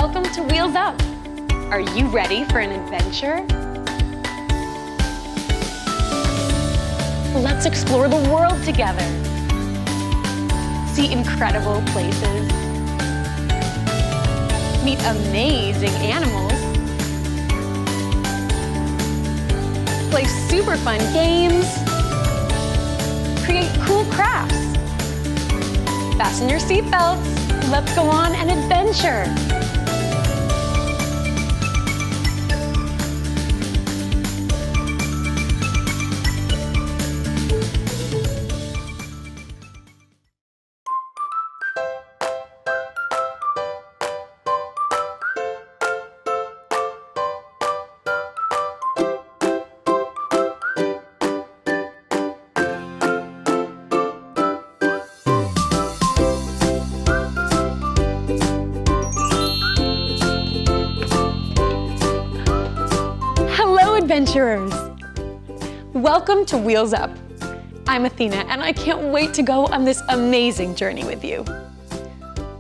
welcome to Wheels Up. Are you ready for an adventure? Let's explore the world together. See incredible places. Meet amazing animals. Play super fun games. Create cool crafts. Fasten your seatbelts. Let's go on an adventure. Adventurers! Welcome to Wheels Up. I'm Athena and I can't wait to go on this amazing journey with you.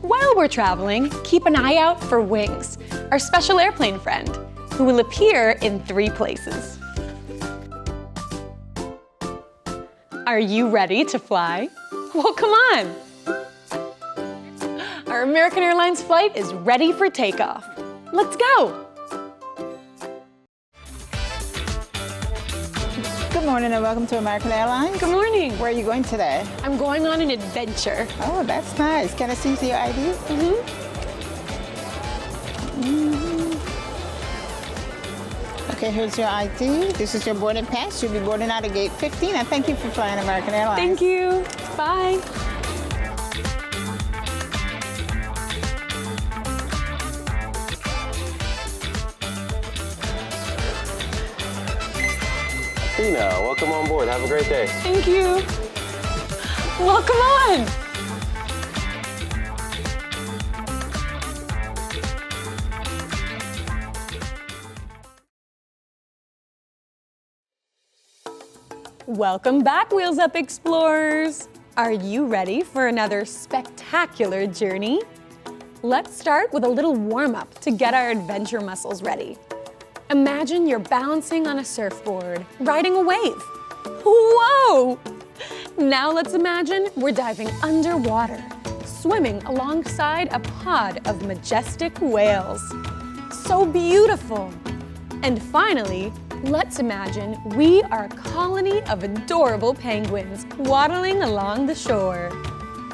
While we're traveling, keep an eye out for Wings, our special airplane friend, who will appear in 3 places. Are you ready to fly? Well, come on! Our American Airlines flight is ready for takeoff. Let's go! Good morning and welcome to American Airlines. Good morning. Where are you going today? I'm going on an adventure. Oh, that's nice. Can I see your ID? Okay, here's your ID. This is your boarding pass. You'll be boarding out of gate 15. And thank you for flying American Airlines. Thank you. Bye. Athena, welcome on board. Have a great day. Thank you. Welcome on. Welcome back, Wheels Up Explorers. Are you ready for another spectacular journey? Let's start with a little warm-up to get our adventure muscles ready. Imagine you're balancing on a surfboard, riding a wave. Whoa! Now let's imagine we're diving underwater, swimming alongside a pod of majestic whales. So beautiful! And finally, let's imagine we are a colony of adorable penguins waddling along the shore.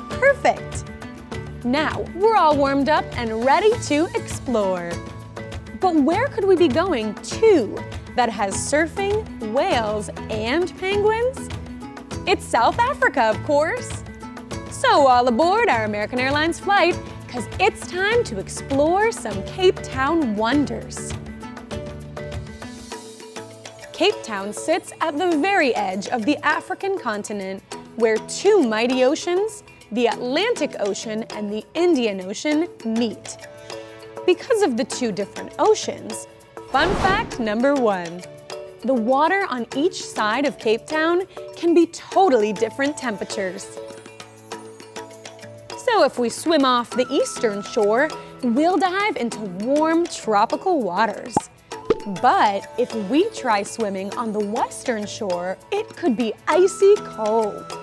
Perfect! Now we're all warmed up and ready to explore. But where could we be going to that has surfing, whales, and penguins? It's South Africa, of course. So all aboard our American Airlines flight, because it's time to explore some Cape Town wonders. Cape Town sits at the very edge of the African continent, where 2 mighty oceans, the Atlantic Ocean and the Indian Ocean, meet. Because of the 2 different oceans, fun fact number 1, the water on each side of Cape Town can be totally different temperatures. So if we swim off the eastern shore, we'll dive into warm tropical waters. But if we try swimming on the western shore, it could be icy cold.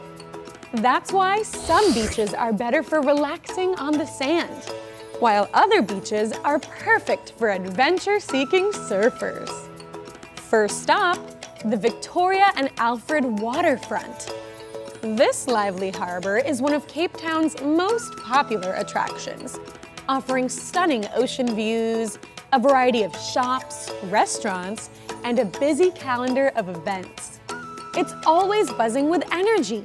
That's why some beaches are better for relaxing on the sand, while other beaches are perfect for adventure-seeking surfers. First stop, the Victoria and Alfred Waterfront. This lively harbor is one of Cape Town's most popular attractions, offering stunning ocean views, a variety of shops, restaurants, and a busy calendar of events. It's always buzzing with energy.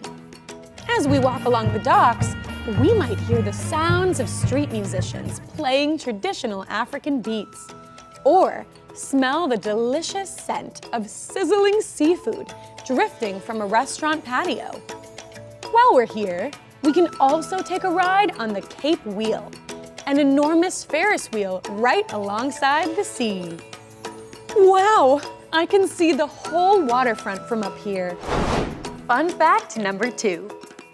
As we walk along the docks, we might hear the sounds of street musicians playing traditional African beats, or smell the delicious scent of sizzling seafood drifting from a restaurant patio. While we're here, we can also take a ride on the Cape Wheel, an enormous Ferris wheel right alongside the sea. Wow, I can see the whole waterfront from up here. Fun fact number 2.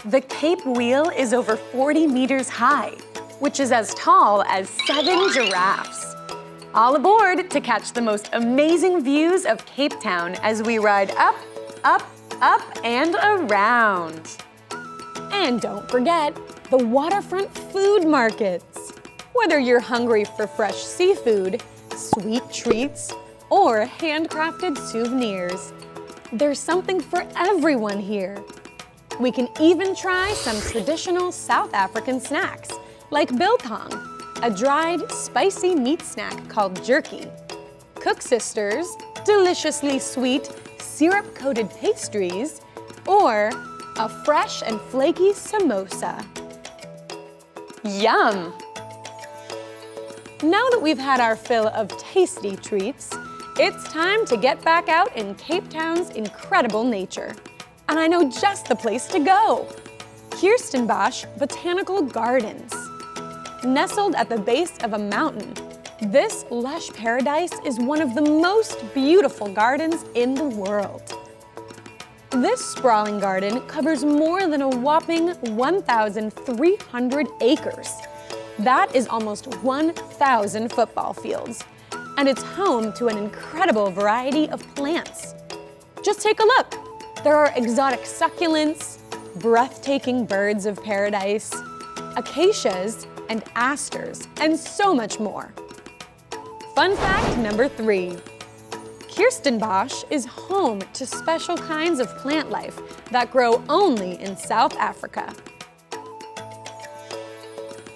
The Cape Wheel is over 40 meters high. which is as tall as 7 giraffes. All aboard to catch the most amazing views of Cape Town as we ride up, up, up, and around. And don't forget the waterfront food markets. Whether you're hungry for fresh seafood, sweet treats, or handcrafted souvenirs, there's something for everyone here. We can even try some traditional South African snacks, like biltong, a dried, spicy meat snack called jerky. Cook Sisters, deliciously sweet, syrup-coated pastries, or a fresh and flaky samosa. Yum! Now that we've had our fill of tasty treats, it's time to get back out in Cape Town's incredible nature. And I know just the place to go. Kirstenbosch Botanical Gardens. Nestled at the base of a mountain, this lush paradise is one of the most beautiful gardens in the world. This sprawling garden covers more than a whopping 1,300 acres. That is almost 1,000 football fields, and it's home to an incredible variety of plants. Just take a look. There are exotic succulents, breathtaking birds of paradise, acacias, and asters, and so much more. Fun fact number 3. Kirstenbosch is home to special kinds of plant life that grow only in South Africa.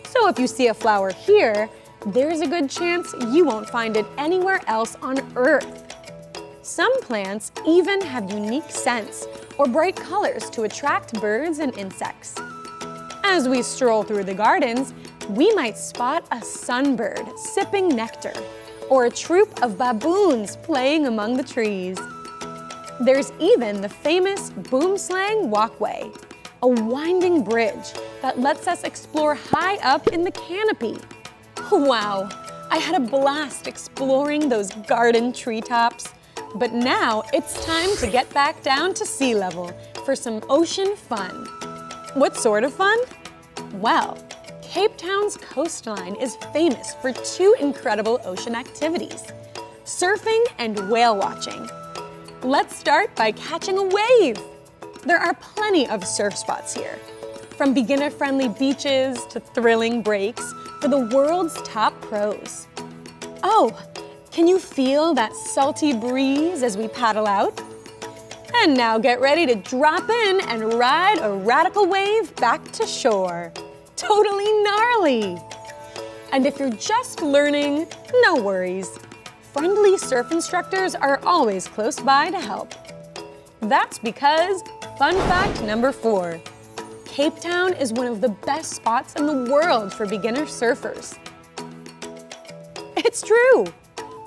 So if you see a flower here, there's a good chance you won't find it anywhere else on Earth. Some plants even have unique scents or bright colors to attract birds and insects. As we stroll through the gardens, we might spot a sunbird sipping nectar or a troop of baboons playing among the trees. There's even the famous boomslang walkway, a winding bridge that lets us explore high up in the canopy. Wow, I had a blast exploring those garden treetops, but now it's time to get back down to sea level for some ocean fun. What sort of fun? Well, Cape Town's coastline is famous for 2 incredible ocean activities, surfing and whale watching. Let's start by catching a wave. There are plenty of surf spots here, from beginner-friendly beaches to thrilling breaks for the world's top pros. Oh, can you feel that salty breeze as we paddle out? And now get ready to drop in and ride a radical wave back to shore. Totally gnarly! And if you're just learning, no worries. Friendly surf instructors are always close by to help. That's because, fun fact number 4, Cape Town is one of the best spots in the world for beginner surfers. It's true!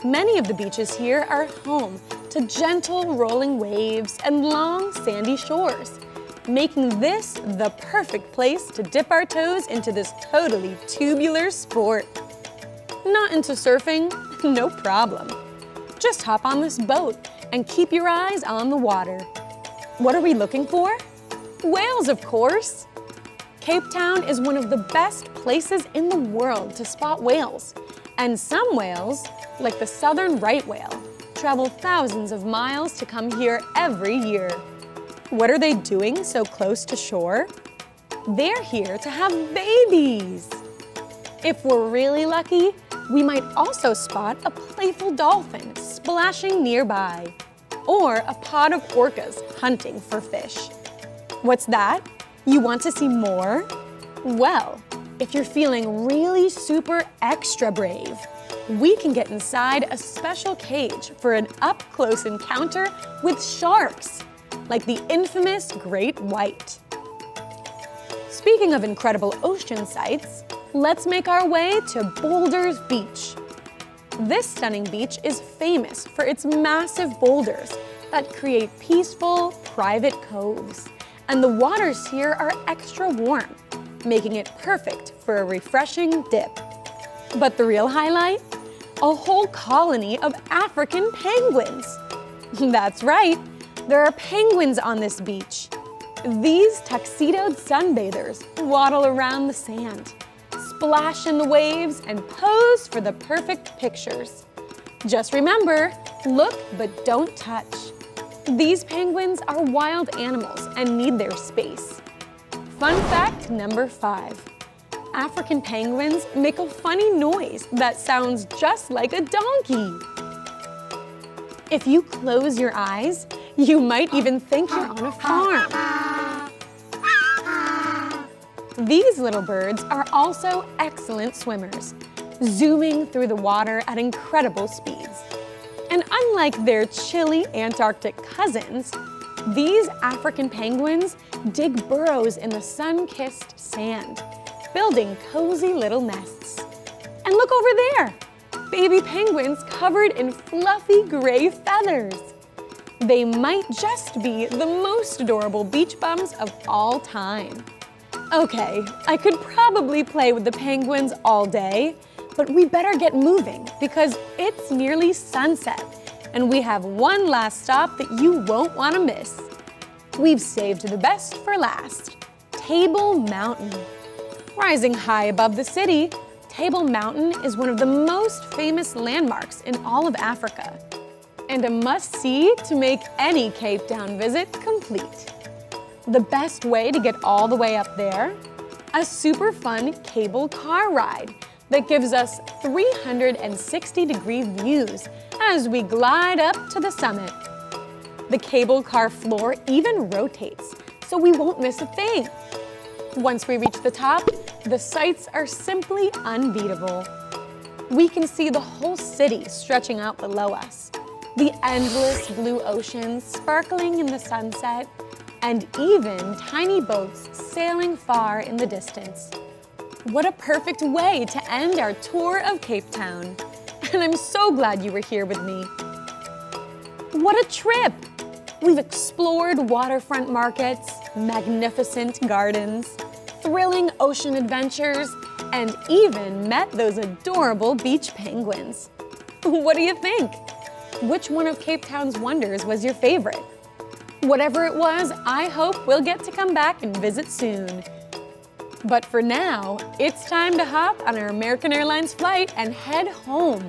Many of the beaches here are home to gentle rolling waves and long sandy shores, making this the perfect place to dip our toes into this totally tubular sport. Not into surfing? No problem. Just hop on this boat and keep your eyes on the water. What are we looking for? Whales, of course! Cape Town is one of the best places in the world to spot whales, and some whales, like the southern right whale, travel thousands of miles to come here every year. What are they doing so close to shore? They're here to have babies. If we're really lucky, we might also spot a playful dolphin splashing nearby, or a pod of orcas hunting for fish. What's that? You want to see more? Well, if you're feeling really super extra brave, we can get inside a special cage for an up-close encounter with sharks, like the infamous great white. Speaking of incredible ocean sights, let's make our way to Boulders Beach. This stunning beach is famous for its massive boulders that create peaceful, private coves, and the waters here are extra warm, making it perfect for a refreshing dip. But the real highlight? A whole colony of African penguins. That's right, there are penguins on this beach. These tuxedoed sunbathers waddle around the sand, splash in the waves, and pose for the perfect pictures. Just remember, look but don't touch. These penguins are wild animals and need their space. Fun fact number 5. African penguins make a funny noise that sounds just like a donkey. If you close your eyes, you might even think you're on a farm. These little birds are also excellent swimmers, zooming through the water at incredible speeds. And unlike their chilly Antarctic cousins, these African penguins dig burrows in the sun-kissed sand, building cozy little nests. And look over there, baby penguins covered in fluffy gray feathers. They might just be the most adorable beach bums of all time. Okay, I could probably play with the penguins all day, but we better get moving because it's nearly sunset and we have one last stop that you won't want to miss. We've saved the best for last, Table Mountain. Rising high above the city, Table Mountain is one of the most famous landmarks in all of Africa and a must-see to make any Cape Town visit complete. The best way to get all the way up there? A super fun cable car ride that gives us 360-degree views as we glide up to the summit. The cable car floor even rotates, so we won't miss a thing. Once we reach the top, the sights are simply unbeatable. We can see the whole city stretching out below us, the endless blue ocean sparkling in the sunset, and even tiny boats sailing far in the distance. What a perfect way to end our tour of Cape Town. And I'm so glad you were here with me. What a trip! We've explored waterfront markets, magnificent gardens, thrilling ocean adventures, and even met those adorable beach penguins. What do you think? Which one of Cape Town's wonders was your favorite? Whatever it was, I hope we'll get to come back and visit soon. But for now, it's time to hop on our American Airlines flight and head home.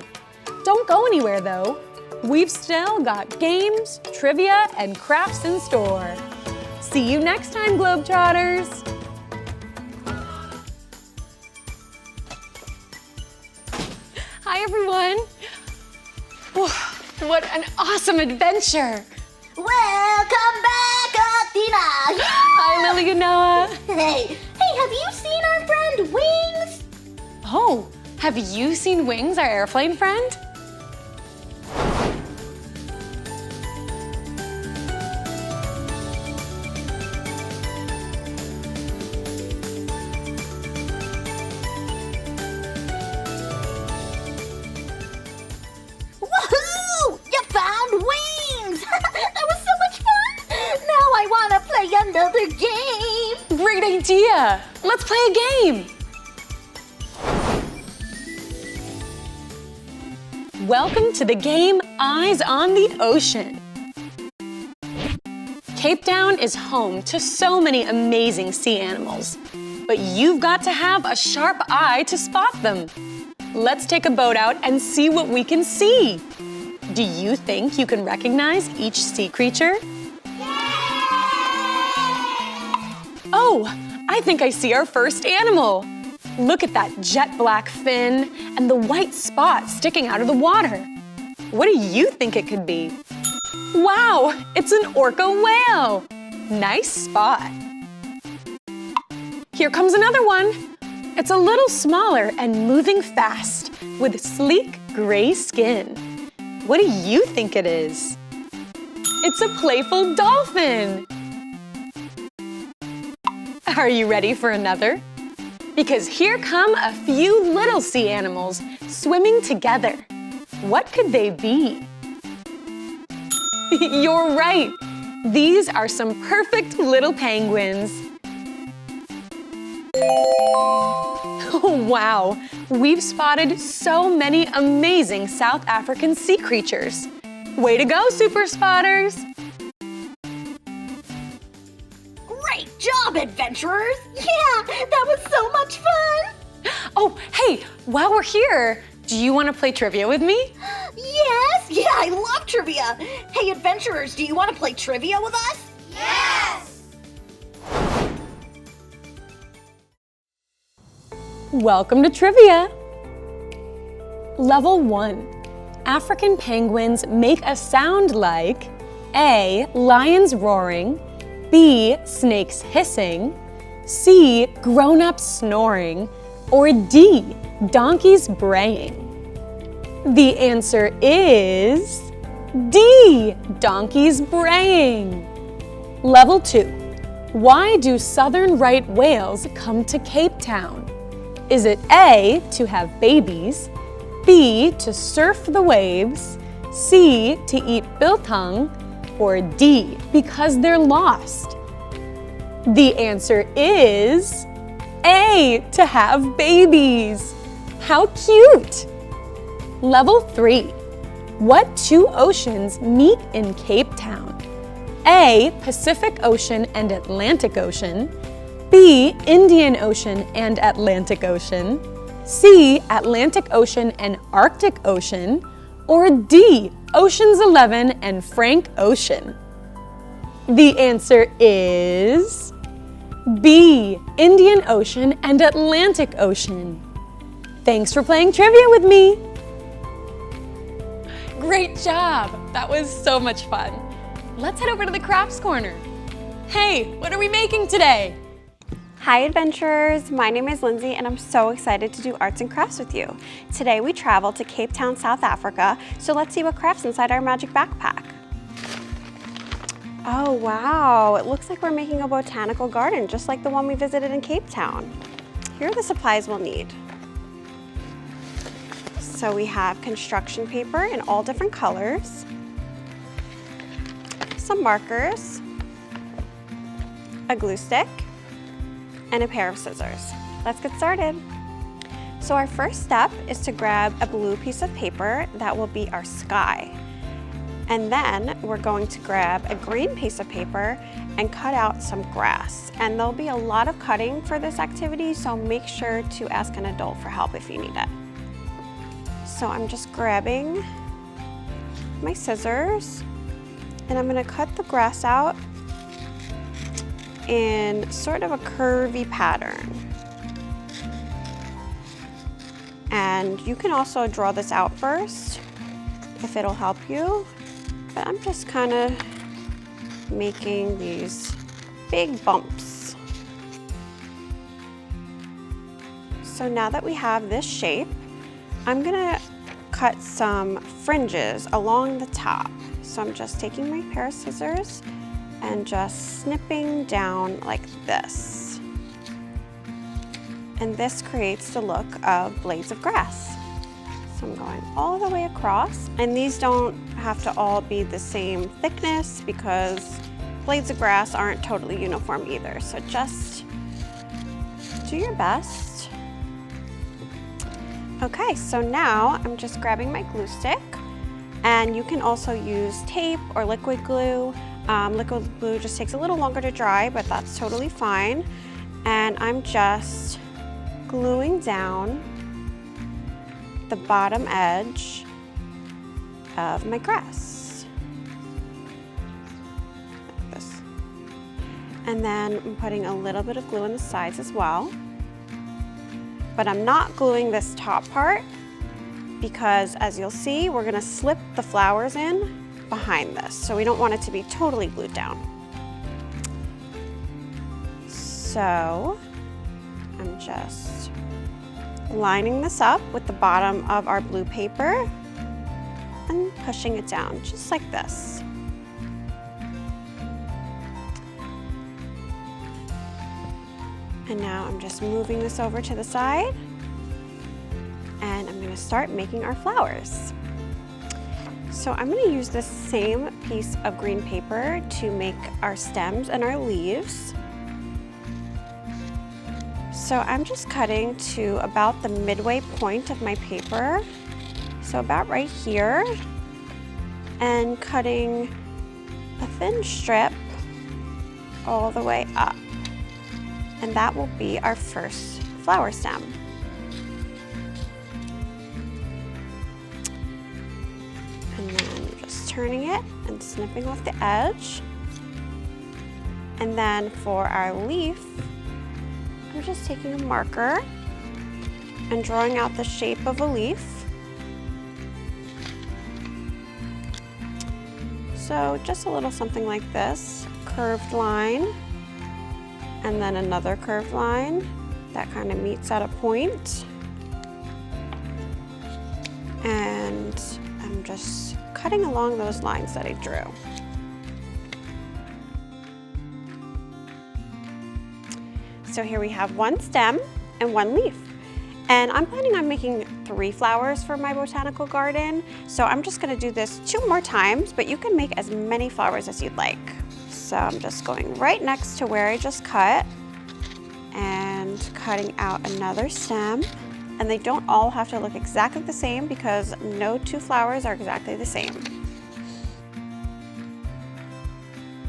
Don't go anywhere though. We've still got games, trivia, and crafts in store. See you next time, Globetrotters! Hi everyone! What an awesome adventure! Welcome back, Athena! Hi, Lily and Noah. Hey, have you seen our friend Wings? Oh, have you seen Wings, our airplane friend? Woohoo! You found Wings! That was so much fun! Now I want to play another game! Great idea! Let's play a game! Welcome to the game Eyes on the Ocean. Cape Town is home to so many amazing sea animals, but you've got to have a sharp eye to spot them. Let's take a boat out and see what we can see. Do you think you can recognize each sea creature? Oh, I think I see our first animal. Look at that jet black fin and the white spot sticking out of the water. What do you think it could be? Wow, it's an orca whale. Nice spot. Here comes another one. It's a little smaller and moving fast with sleek gray skin. What do you think it is? It's a playful dolphin. Are you ready for another? Because here come a few little sea animals swimming together. What could they be? You're right. These are some perfect little penguins. Wow, we've spotted so many amazing South African sea creatures. Way to go, super spotters! Great job, adventurers! Yeah, that was so much fun! Oh, While we're here, do you want to play trivia with me? Yes! Yeah, I love trivia! Hey, adventurers, do you want to play trivia with us? Yes! Welcome to trivia. Level 1. African penguins make a sound like A. Lions roaring, B. Snakes hissing, C. Grown-ups snoring, or D. Donkeys braying. The answer is D. Donkeys braying. Level 2. Why do southern right whales come to Cape Town? Is it A. to have babies, B. to surf the waves, C. to eat biltong, or D. because they're lost? The answer is A. to have babies. How cute! Level 3. What two oceans meet in Cape Town? A. Pacific Ocean and Atlantic Ocean, B. Indian Ocean and Atlantic Ocean, C. Atlantic Ocean and Arctic Ocean, or D. Oceans 11 and Frank Ocean? The answer is B. Indian Ocean and Atlantic Ocean. Thanks for playing trivia with me. Great job! That was so much fun. Let's head over to the crafts corner. Hey, what are we making today? Hi adventurers, my name is Lindsay and I'm so excited to do arts and crafts with you. Today we travel to Cape Town, South Africa, so let's see what crafts inside our magic backpack. Oh wow, it looks like we're making a botanical garden just like the one we visited in Cape Town. Here are the supplies we'll need. So we have construction paper in all different colors, some markers, a glue stick, and a pair of scissors. Let's get started. So our first step is to grab a blue piece of paper that will be our sky. And then we're going to grab a green piece of paper and cut out some grass. And there'll be a lot of cutting for this activity, so make sure to ask an adult for help if you need it. So I'm just grabbing my scissors and I'm gonna cut the grass out in sort of a curvy pattern. And you can also draw this out first if it'll help you, but I'm just kind of making these big bumps. So now that we have this shape, I'm gonna cut some fringes along the top. So I'm just taking my pair of scissors and just snipping down like this. And this creates the look of blades of grass. So I'm going all the way across, and these don't have to all be the same thickness because blades of grass aren't totally uniform either. So just do your best. Okay, so now I'm just grabbing my glue stick, and you can also use tape or liquid glue. Liquid glue just takes a little longer to dry, but that's totally fine. And I'm just gluing down the bottom edge of my grass. Like this. And then I'm putting a little bit of glue on the sides as well. But I'm not gluing this top part because, as you'll see, we're gonna slip the flowers in behind this, so we don't want it to be totally glued down. So I'm just lining this up with the bottom of our blue paper and pushing it down just like this. And now I'm just moving this over to the side, and I'm going to start making our flowers. So I'm going to use this same piece of green paper to make our stems and our leaves. So I'm just cutting to about the midway point of my paper, so about right here, and cutting a thin strip all the way up. And that will be our first flower stem. turning it and snipping off the edge. And then for our leaf, I'm just taking a marker and drawing out the shape of a leaf. So just a little something like this, curved line, and then another curved line that kind of meets at a point. And I'm just cutting along those lines that I drew. So here we have one stem and one leaf. And I'm planning on making 3 flowers for my botanical garden. So I'm just gonna do this 2 more times, but you can make as many flowers as you'd like. So I'm just going right next to where I just cut and cutting out another stem. And they don't all have to look exactly the same because no 2 flowers are exactly the same.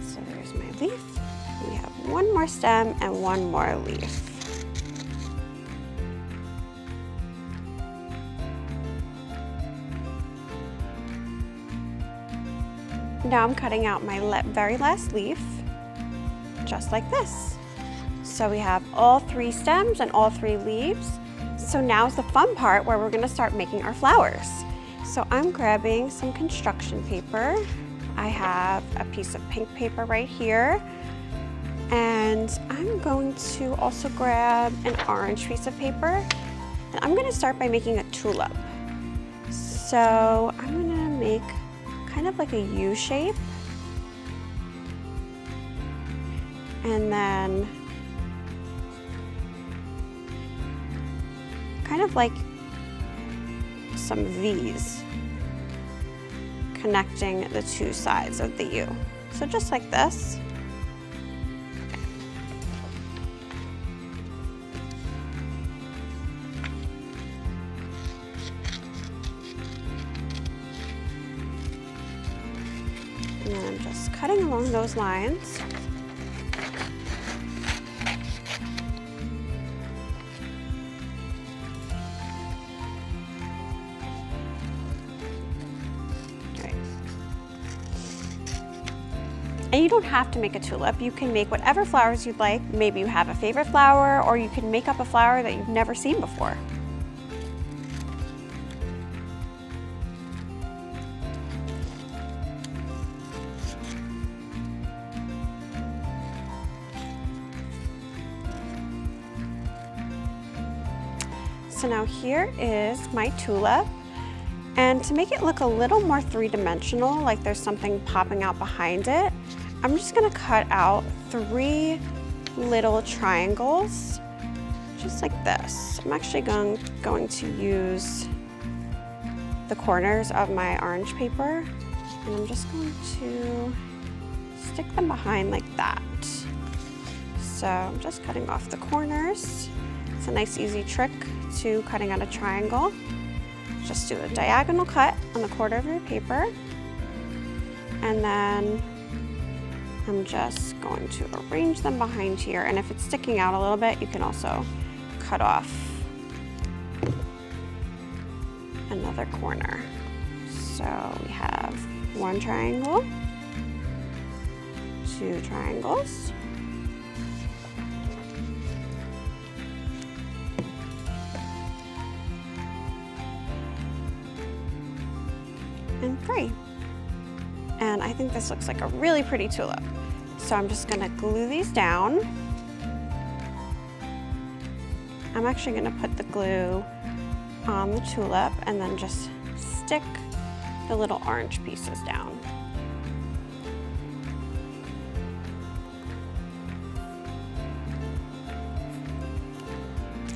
So there's my leaf. We have 1 more stem and 1 more leaf. Now I'm cutting out my very last leaf, just like this. So we have all 3 stems and all 3 leaves. So now's the fun part where we're gonna start making our flowers. So I'm grabbing some construction paper. I have a piece of pink paper right here. And I'm going to also grab an orange piece of paper. And I'm gonna start by making a tulip. So I'm gonna make kind of like a U shape. And then kind of like some V's connecting the 2 sides of the U. So just like this. And then I'm just cutting along those lines. And you don't have to make a tulip. You can make whatever flowers you'd like. Maybe you have a favorite flower, or you can make up a flower that you've never seen before. So now here is my tulip. And to make it look a little more 3-dimensional, like there's something popping out behind it, I'm just gonna cut out 3 little triangles, just like this. I'm actually going to use the corners of my orange paper, and I'm just going to stick them behind like that. So I'm just cutting off the corners. It's a nice easy trick to cutting out a triangle. Just do a diagonal cut on the corner of your paper, and then I'm just going to arrange them behind here. And if it's sticking out a little bit, you can also cut off another corner. So we have 1 triangle, 2 triangles, and 3. And I think this looks like a really pretty tulip. So I'm just gonna glue these down. I'm actually gonna put the glue on the tulip and then just stick the little orange pieces down.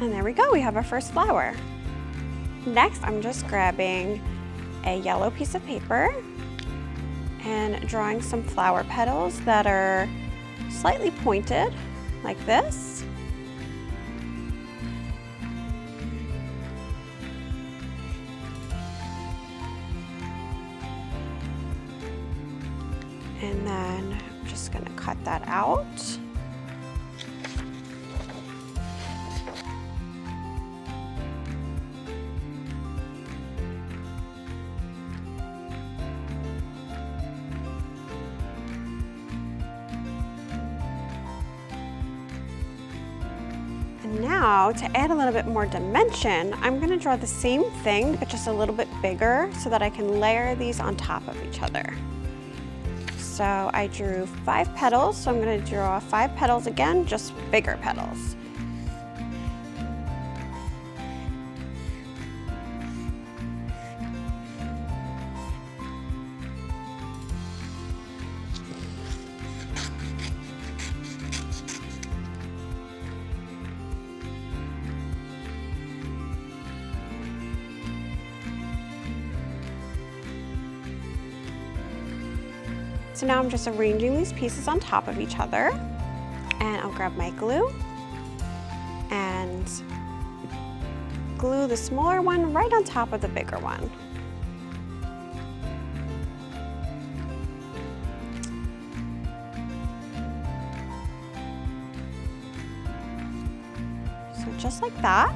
And there we go, we have our first flower. Next, I'm just grabbing a yellow piece of paper and drawing some flower petals that are slightly pointed, like this. And then I'm just gonna cut that out. now, to add a little bit more dimension, I'm gonna draw the same thing, but just a little bit bigger so that I can layer these on top of each other. So I drew 5 petals, so I'm gonna draw 5 petals again, just bigger petals. So now I'm just arranging these pieces on top of each other, and I'll grab my glue and glue the smaller one right on top of the bigger one. So just like that.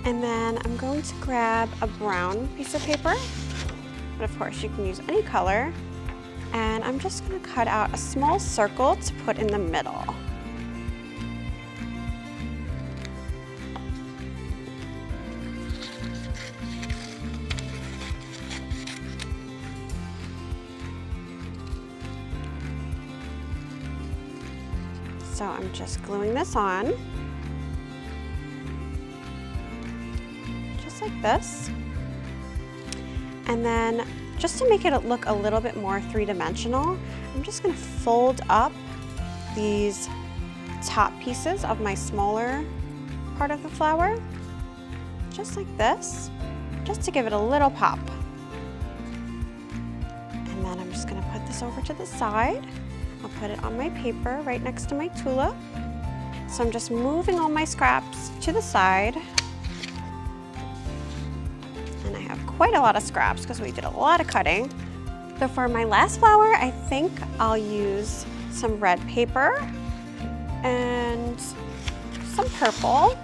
And then I'm going to grab a brown piece of paper, but of course you can use any color. And I'm just going to cut out a small circle to put in the middle. So I'm just gluing this on, just like this. And then just to make it look a little bit more three-dimensional, I'm just going to fold up these top pieces of my smaller part of the flower, just like this, just to give it a little pop. And then I'm just going to put this over to the side. I'll put it on my paper right next to my tulip. So I'm just moving all my scraps to the side. Quite a lot of scraps because we did a lot of cutting. So for my last flower, I think I'll use some red paper and some purple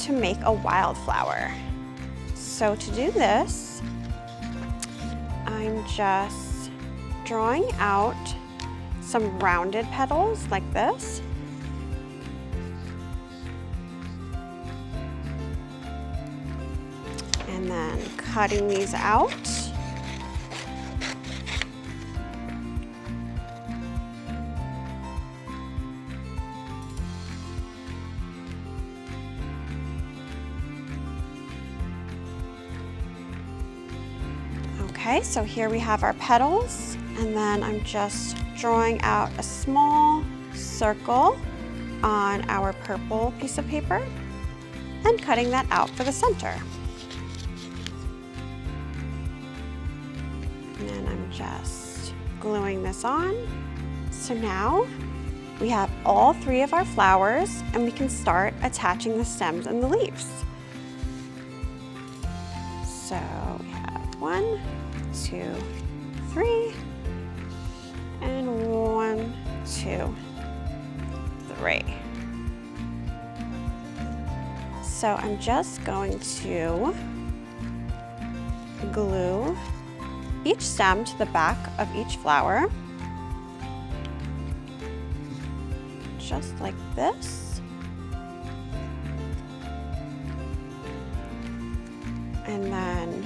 to make a wildflower. So to do this, I'm just drawing out some rounded petals like this. And then cutting these out. Okay, so here we have our petals, and then I'm just drawing out a small circle on our purple piece of paper and cutting that out for the center. And then I'm just gluing this on. So now we have all 3 of our flowers, and we can start attaching the stems and the leaves. So we have 1, 2, 3, and 1, 2, 3. So I'm just going to glue each stem to the back of each flower, just like this. And then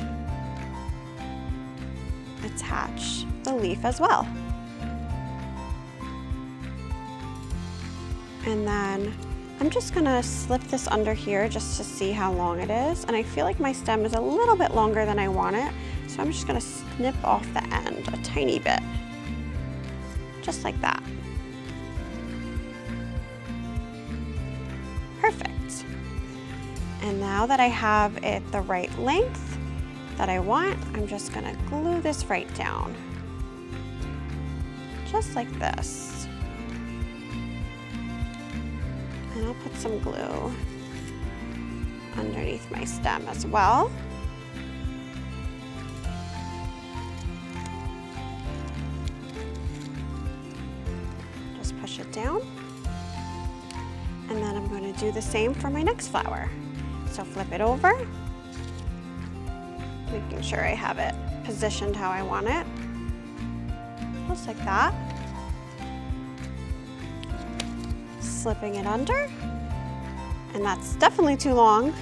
attach the leaf as well. And then I'm just gonna slip this under here just to see how long it is. And I feel like my stem is a little bit longer than I want it. So I'm just gonna snip off the end a tiny bit, just like that. Perfect. And now that I have it the right length that I want, I'm just gonna glue this right down, just like this. And I'll put some glue underneath my stem as well. Just push it down. And then I'm going to do the same for my next flower. So flip it over, making sure I have it positioned how I want it, just like that. Slipping it under, and that's definitely too long.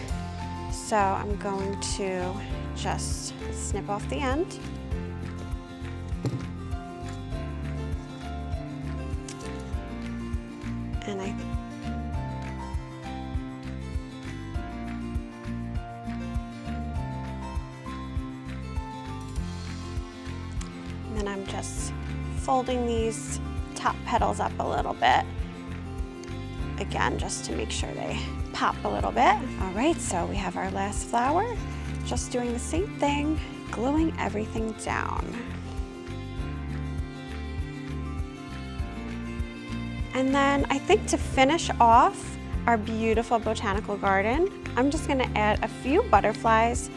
So I'm going to just snip off the end. And then I'm just folding these top petals up a little bit. Again, just to make sure they pop a little bit. All right, so we have our last flower. Just doing the same thing, gluing everything down. And then I think to finish off our beautiful botanical garden, I'm just gonna add a few butterflies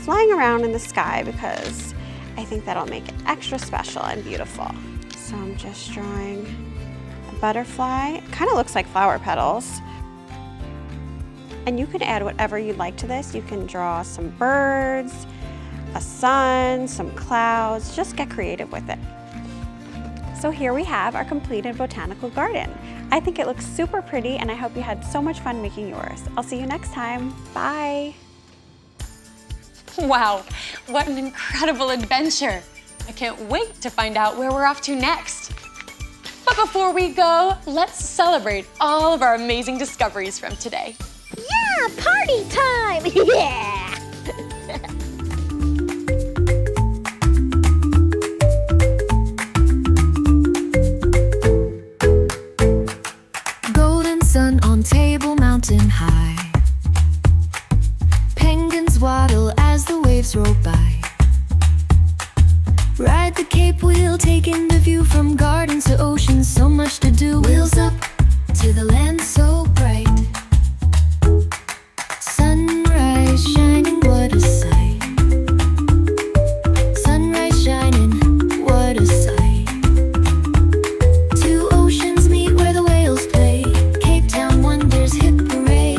flying around in the sky because I think that'll make it extra special and beautiful. So I'm just drawing a butterfly. It kind of looks like flower petals. And you can add whatever you'd like to this. You can draw some birds, a sun, some clouds, just get creative with it. So here we have our completed botanical garden. I think it looks super pretty and I hope you had so much fun making yours. I'll see you next time. Bye. Wow, what an incredible adventure. I can't wait to find out where we're off to next. But before we go, let's celebrate all of our amazing discoveries from today. Yeah, party time! Yeah! Golden sun on Table Mountain high. Penguins waddle as the waves roll by. Ride the Cape wheel, taking the view from gardens to oceans. So much to do. Wheels up to the land so bright. Sunrise shining, what a sight. Sunrise shining, what a sight. Two oceans meet where the whales play. Cape Town wonders, hip hooray.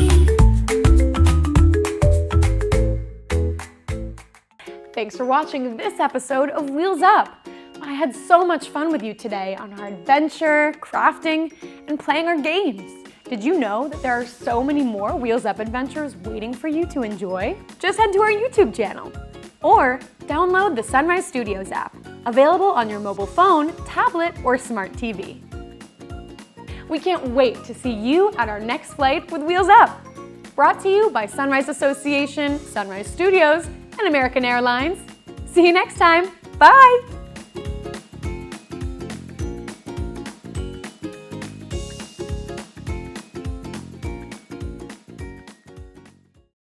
Thanks for watching this episode of Wheels Up. I had so much fun with you today on our adventure, crafting, and playing our games. Did you know that there are so many more Wheels Up adventures waiting for you to enjoy? Just head to our YouTube channel or download the Sunrise Studios app, available on your mobile phone, tablet, or smart TV. We can't wait to see you at our next flight with Wheels Up. Brought to you by Sunrise Association, Sunrise Studios, and American Airlines. See you next time. Bye!